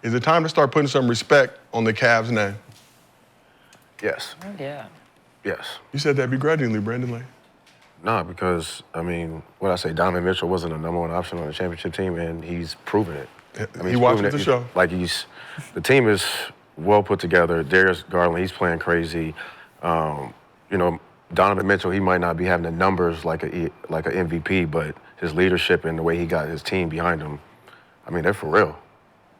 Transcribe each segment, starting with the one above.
Is it time to start putting some respect on the Cavs' name? Yes. Yeah. Yes. You said that begrudgingly, Brandon. Like, No, because, I mean, what I say, Donovan Mitchell wasn't a number one option on the championship team, and he's proven it. I mean, he watches the show. Like, the team is well put together. Darius Garland, he's playing crazy. You know, Donovan Mitchell, he might not be having the numbers like an MVP, but his leadership and the way he got his team behind him, I mean, they're for real.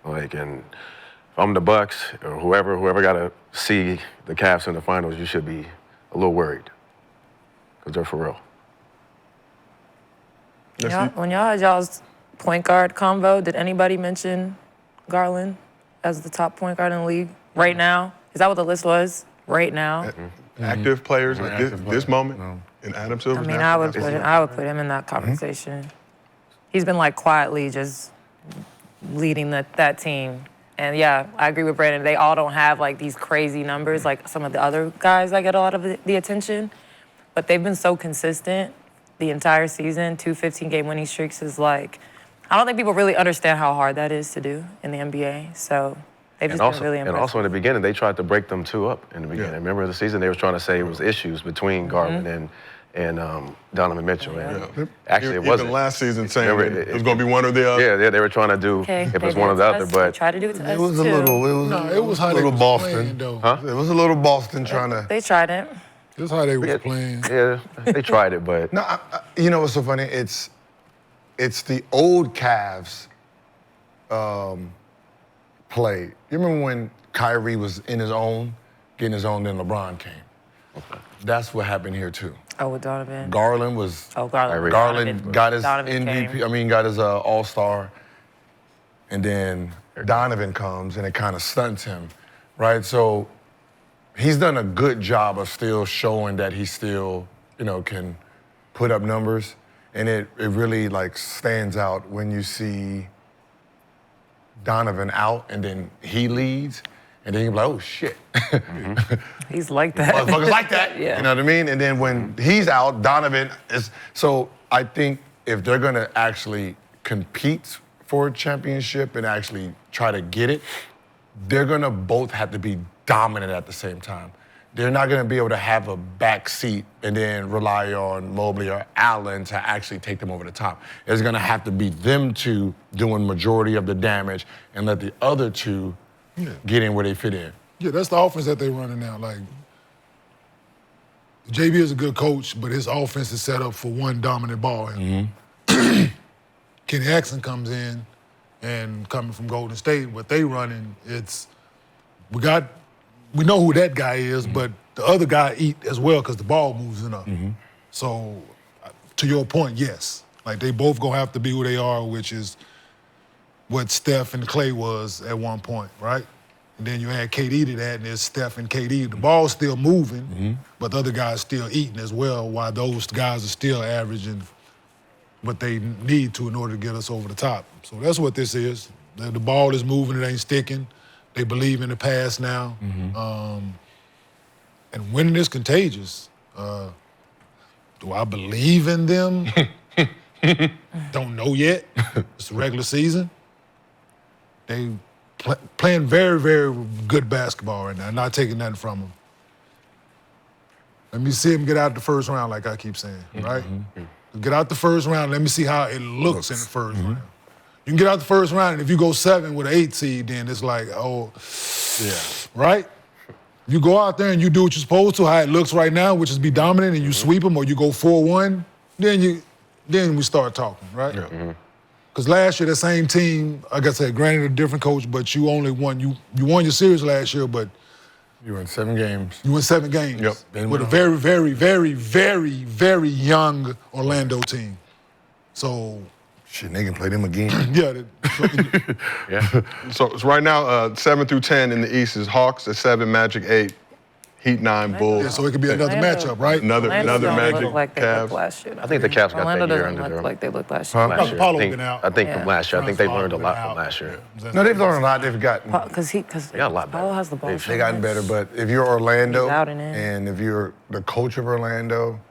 Like, and if I'm the Bucks or whoever got to see the Cavs in the finals, you should be a little worried because they're for real. When y'all had y'all's point guard convo, did anybody mention Garland as the top point guard in the league right now? Is that what the list was? Right now? Active players at this moment in Adam Silver's. I mean, I would put him in that conversation. He's been like quietly just leading that team. And yeah, I agree with Brandon. They all don't have like these crazy numbers like some of the other guys that get a lot of the attention, but they've been so consistent the entire season. 2 15-game winning streaks is like, I don't think people really understand how hard that is to do in the NBA. So they've just been really impressive. And also in the beginning, they tried to break them two up in the beginning. Yeah. Remember the season, they was trying to say it was issues between Garland and Donovan Mitchell. And actually, it wasn't. Even last season saying it was going to be one or the other. Yeah, they were trying to do if it was one or the other, but try to do it to us It was too. it was a little Boston. Huh? It was a little Boston trying to. They tried it. That's how they was playing. yeah, they tried it, but No, you know what's so funny? It's the old Cavs play. You remember when Kyrie was in his own, getting his own, then LeBron came. Okay. That's what happened here too. Oh, with Donovan. Garland was. Garland. Garland got his Donovan MVP. came. I mean, got his All-Star, and then Donovan comes and it kind of stunts him, right? So he's done a good job of still showing that he still, can put up numbers, and it really like stands out when you see Donovan out and then he leads, and then you're like, oh shit. He's like that. Motherfuckers like that. Yeah. You know what I mean? And then when he's out, Donovan is. So I think if they're gonna actually compete for a championship and actually try to get it, they're gonna both have to be dominant at the same time. They're not gonna be able to have a back seat and then rely on Mobley or Allen to actually take them over the top. It's gonna have to be them two doing majority of the damage and let the other two get in where they fit in. Yeah, that's the offense that they're running now. Like, JB is a good coach, but his offense is set up for one dominant ball. And Kenny Atkinson comes in, and coming from Golden State, what they running, we know who that guy is, but the other guy eat as well because the ball moves enough. So, to your point, yes. Like, they both gonna have to be who they are, which is what Steph and Clay was at one point, right? And then you add KD to that, and it's Steph and KD. The ball's still moving, but the other guy's still eating as well, while those guys are still averaging what they need to in order to get us over the top. So that's what this is. The ball is moving, it ain't sticking. They believe in the pass now. And winning is contagious. Do I believe in them? Don't know yet. It's the regular season. They playing very, very good basketball right now, not taking nothing from them. Let me see them get out the first round, like I keep saying, right? Get out the first round, let me see how it looks in the first round. You can get out the first round, and if you go 7 with an 8 seed, then it's like, right? You go out there and you do what you're supposed to, how it looks right now, which is be dominant, and you sweep them, or you go 4-1, then we start talking, right? Because last year, the same team, like I said, granted a different coach, but you only won, you won your series last year, but You won 7 games. you won 7 games with a very, very, very, very, very young Orlando team. So, Shit, they can play them again. So right now, 7 through 10 in the East is Hawks at 7, Magic 8, Heat 9, Bulls. Yeah, so it could be another matchup, right? Another Magic, look like they Cavs. looked last year. I think the Cavs got Orlando that year doesn't under look them. like they looked last year. Last year. Paulo been out. I think Yeah. from last year. I think they've learned a Paulo lot been from out. last year. No, they've learned a lot. They've gotten. Because Yeah, a lot better. Paolo has the ball. They gotten better, but if you're Orlando He's out and in. and if you're the coach of Orlando,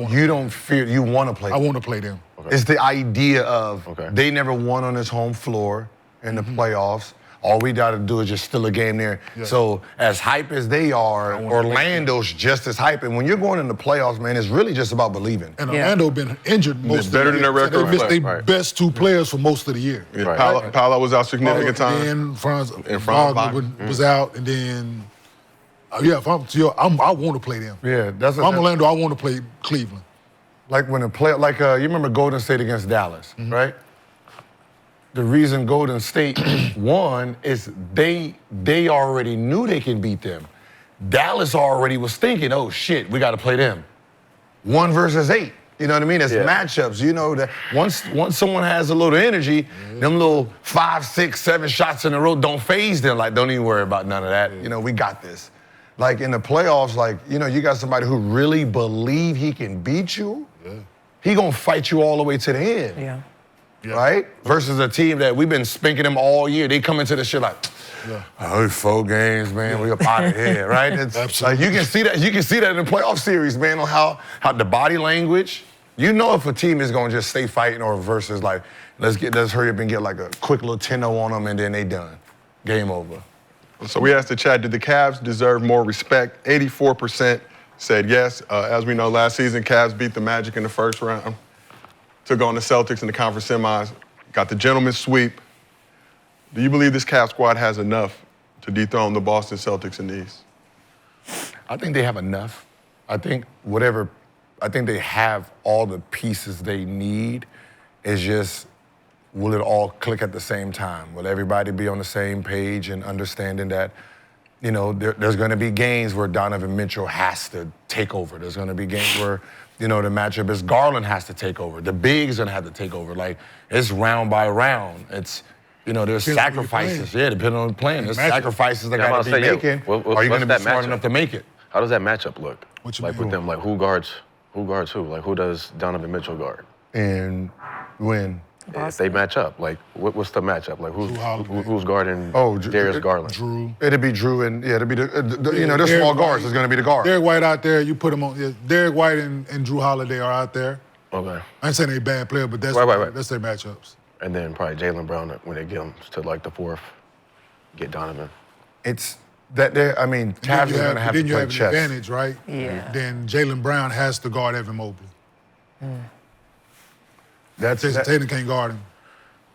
you don't fear. You want to play. I want to play them. It's the idea of they never won on his home floor. in the playoffs. All we got to do is just steal a game there. Yeah. So as hype as they are, Orlando's just as hype. And when you're going in the playoffs, man, it's really just about believing. And Orlando been injured most of the year. Better than their record. So they missed their best 2 players for most of the year. Yeah, right. Paolo was out significant time. And Franz Wagner was out, and then if I want to play them. Yeah, if I'm Orlando, I want to play Cleveland. Like when a player, you remember Golden State against Dallas, right? The reason Golden State won is they already knew they can beat them. Dallas already was thinking, oh shit, we got to play them. 1 versus 8. You know what I mean? It's matchups. You know that once someone has a little energy, them little 5, 6, 7 shots in a row don't faze them. Like, don't even worry about none of that. You know, we got this. Like in the playoffs, you got somebody who really believe he can beat you. Yeah. He gonna fight you all the way to the end. Yeah. Right? Versus a team that we've been spanking them all year. They come into the shit like, 4 games, man. We up out of here, right? It's Absolutely. Like you can see that. You can see that in the playoff series, man, on how the body language. You know if a team is gonna just stay fighting or versus like, let's hurry up and get like a quick little 10-0 on them and then they done. Game over. So we asked the chat, did the Cavs deserve more respect? 84% said yes. As we know, last season, Cavs beat the Magic in the first round. Took on the Celtics in the conference semis, got the gentleman's sweep. Do you believe this Cavs squad has enough to dethrone the Boston Celtics in the East? I think they have enough. I think they have all the pieces they need. It's just, will it all click at the same time? Will everybody be on the same page and understanding that, there's going to be games where Donovan Mitchell has to take over. There's going to be games where, the matchup is Garland has to take over. The big's going to have to take over. Like, it's round by round. It's, there's sacrifices. Yeah, depending on the plan. There's sacrifices that got to be making. Are you going to be smart enough to make it? How does that matchup look? What you like mean? with them, like who guards who? Like who does Donovan Mitchell guard? And when? If they match up, like what's the matchup? Like who's guarding Darius Garland? Drew. It'll be Drew and it'll be they're small guards. It's going to be the guard. Derek White out there. You put him on. Yeah, Derek White and Drew Holiday are out there. Okay. I ain't saying they bad player, but that's that's their matchups. And then probably Jaylen Brown when they get him to like the 4th, get Donovan. It's that Cavs are going to have to play chess. Then you have an advantage, right? Yeah. Then Jaylen Brown has to guard Evan Mobley. Jason Tatum can't guard him.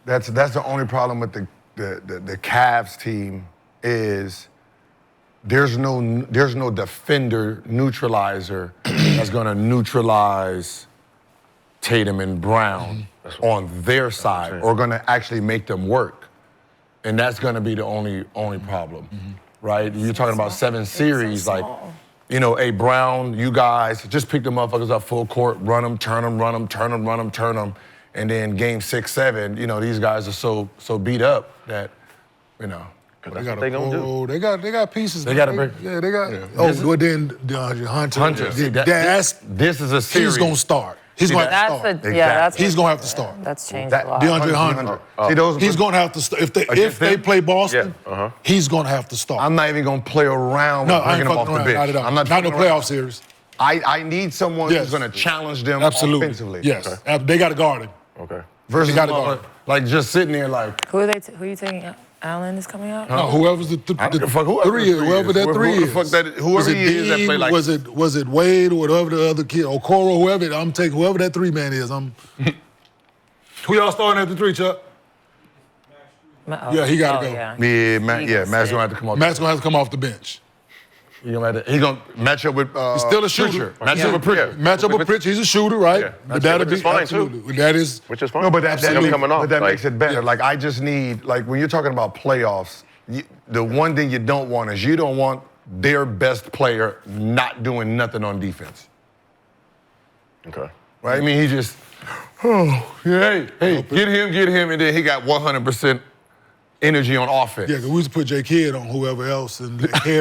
That's the only problem with the Cavs team is there's no defender neutralizer that's going to neutralize Tatum and Brown on their side or going to actually make them work. And that's going to be the only problem, right? You're talking about 7 series, like, hey, Brown, you guys, just pick the motherfuckers up full court, run them, turn them, run them, turn them, run them, turn them. And then game 6, 7, these guys are so beat up that, That's what they gonna do. They got pieces. They got to break. Yeah, they got. Yeah. Then DeAndre Hunter. This is a series. He's gonna start. He's gonna have to start. He's gonna have to start. That's changed a lot. DeAndre Hunter. He's gonna have to start. If they play Boston, he's gonna have to start. I'm not even gonna play around with bringing him off the bench. Not at all. I'm not no playoff series. I need someone who's gonna challenge them offensively. Yes, they got to guard him. Okay. Versus like just sitting there like. Who are you taking? Allen is coming out? No, whoever's the 3 is. Whoever that 3 is. Whoever he is that play like. Was it Wade or whatever the other kid, or Coro, whoever? I'm taking whoever that 3-man is. Who y'all starting at the 3, Chuck? Yeah, he got to go. Matt's gonna have to come off. Matt's gonna have to come off the bench. He's gonna match up with. He's still a shooter. Match up with Pritchard. Match up with Pritchard. He's a shooter, right? Yeah. But that'll be fine absolutely. too. That is. Which is fine. No, but that makes it better. Like I just need when you're talking about playoffs, the one thing you don't want is you don't want their best player not doing nothing on defense. Okay. Right? I mean, he just, hey, get him, and then he got 100% energy on offense. Yeah, because we used to put J. Kidd on whoever else and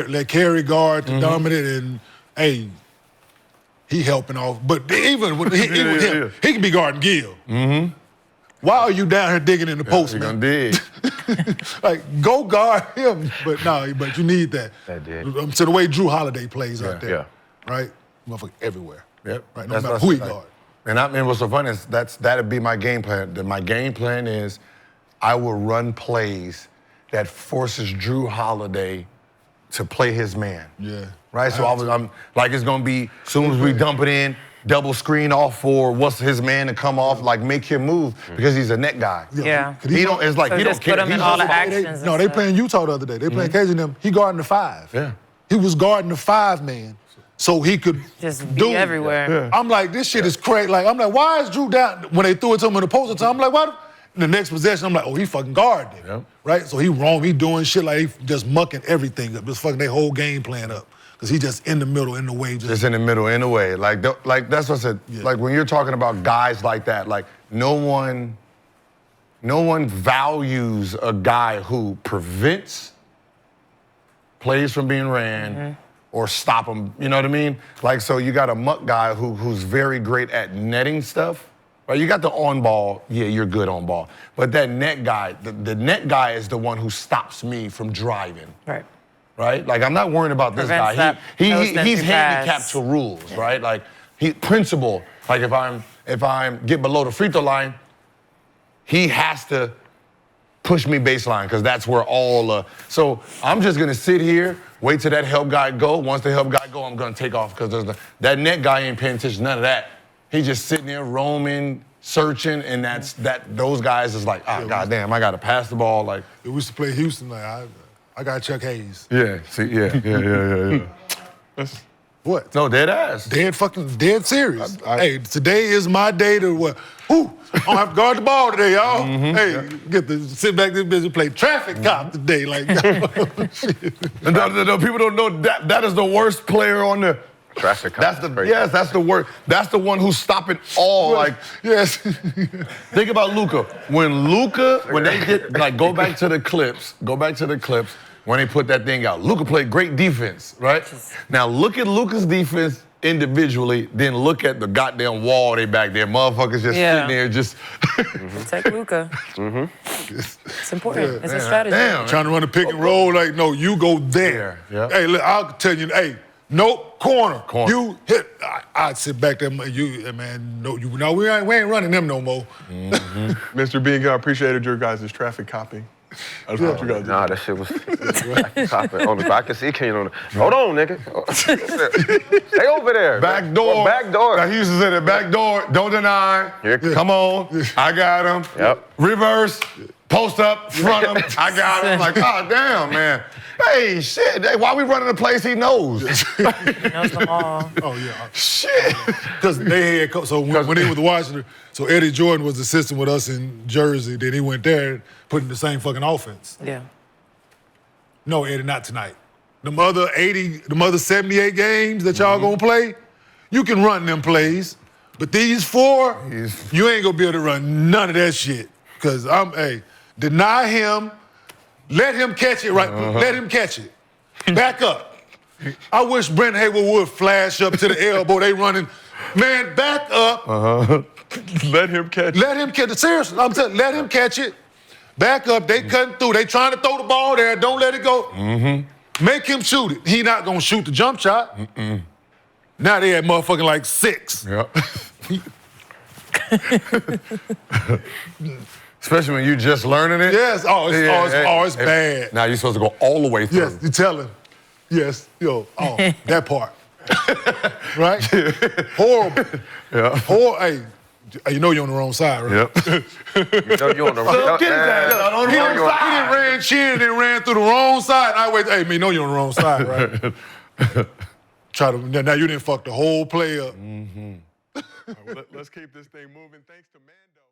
let Carey guard the dominant, and hey, he helping off. But even with him, he can be guarding Gill. Mm-hmm. Why are you down here digging in the post, You're man? gonna dig. Like, go guard him. But you need that. That did. So the way Drew Holiday plays out there. Yeah. Right? Motherfucker everywhere. Yep. Right? No matter who he guard. And what's so funny is that'd be my game plan. My game plan is I will run plays that forces Drew Holiday to play his man. Yeah. Right? So I'm like, it's going to be, as soon as we dump it in, double screen off for what's his man to come off, like make him move because he's a net guy. Yeah. He don't, it's like, So he don't just care. put him in He's all the just- actions. No, they playing Utah the other day. They playing KJ and them. He guarding the 5. Yeah. He was guarding the 5 man, so he could Just do be everywhere. Yeah. I'm like, this shit is crazy. Like, I'm like, why is Drew down? When they threw it to him in the post time, I'm like, why? The next possession, I'm like, oh, he fucking guarded him. Yep. Right? So he wrong. He doing shit like he just mucking everything up. Just fucking their whole game plan up. Because he just in the middle, in the way. Just in the middle, in a way. Like that's what I said. Yeah. Like when you're talking about guys like that, like no one values a guy who prevents plays from being ran or stop them. You know what I mean? Like, so you got a muck guy who's very great at netting stuff. Right? You got the on ball, yeah, you're good on ball. But that net guy, the net guy is the one who stops me from driving. Right. Right? Like, I'm not worrying about this Prevents guy. that He's post-entry handicapped pass. to rules, right? Like, principle. Like, if I'm get below the free throw line, he has to push me baseline because that's where all. So I'm just gonna sit here, wait till that help guy go. Once the help guy go, I'm gonna take off because that net guy ain't paying attention. None of that. He's just sitting there roaming, searching, and those guys is like, goddamn, I gotta pass the ball. Like, We used to play Houston. Like, I got Chuck Hayes. yeah, see, yeah. What? No, dead ass. Dead serious. Hey, today is my day to what? Ooh, I don't have to guard the ball today, y'all. Hey, get to sit back this bitch and play traffic cop today. Like, No, people don't know that is the worst player on the. Traffic cop. That's the worst. That's the one who's stopping all. Like, yes. think about Luka. When they get go back to the clips. When they put that thing out, Luka played great defense, right? Now look at Luka's defense individually, then look at the goddamn wall they back there. Motherfuckers just sitting there, just. Take Luka. It's important. It's a strategy. Damn. Trying to run a pick and roll, like, no, you go there. Yeah. Hey, look, I'll tell you, hey, nope, corner. Corner. You hit. I'd sit back there, man, no, we ain't running them no more. Mr. Bean, I appreciated your guys' traffic copy. I just want you guys to Nah, that shit was I can see Kane on the. Hold on, nigga. Stay over there. Back door. Back door. Now, he used to say the back door, don't deny. Here- Come on. I got him. Yep. Reverse. Post up. Front him. I got him. Like, God damn, man. Hey, shit. Hey, why we running the place he knows? He knows them all. Oh, yeah. Shit. Because they had, so when they was Washington, so Eddie Jordan was assistant with us in Jersey, then he went there putting the same fucking offense. Yeah. No, Eddie, not tonight. Them other 78 games that y'all gonna play, you can run them plays. But these 4, you ain't gonna be able to run none of that shit. Because deny him, let him catch it right. Let him catch it. Back up. I wish Brent Hayward would flash up to the elbow. They running. Man, back up. let him catch. Let him catch it. Seriously, I'm telling you, let him catch it. Back up. They cutting through. They trying to throw the ball there. Don't let it go. Make him shoot it. He not gonna shoot the jump shot. Now they at motherfucking like 6. Yep. Especially when you just learning it. Yes. It's bad. Now you're supposed to go all the way through. Yes, you tell him. Yes, that part. Right? Horrible. Yeah. Hey, you know you're on the wrong side, right? Yep. You know you on the So get that. On the He wrong done side. ran chin and ran through the wrong side. I wait. Hey, man, you know you're on the wrong side, right? Now you didn't fuck the whole play up. All right, let's keep this thing moving. Thanks to Mando.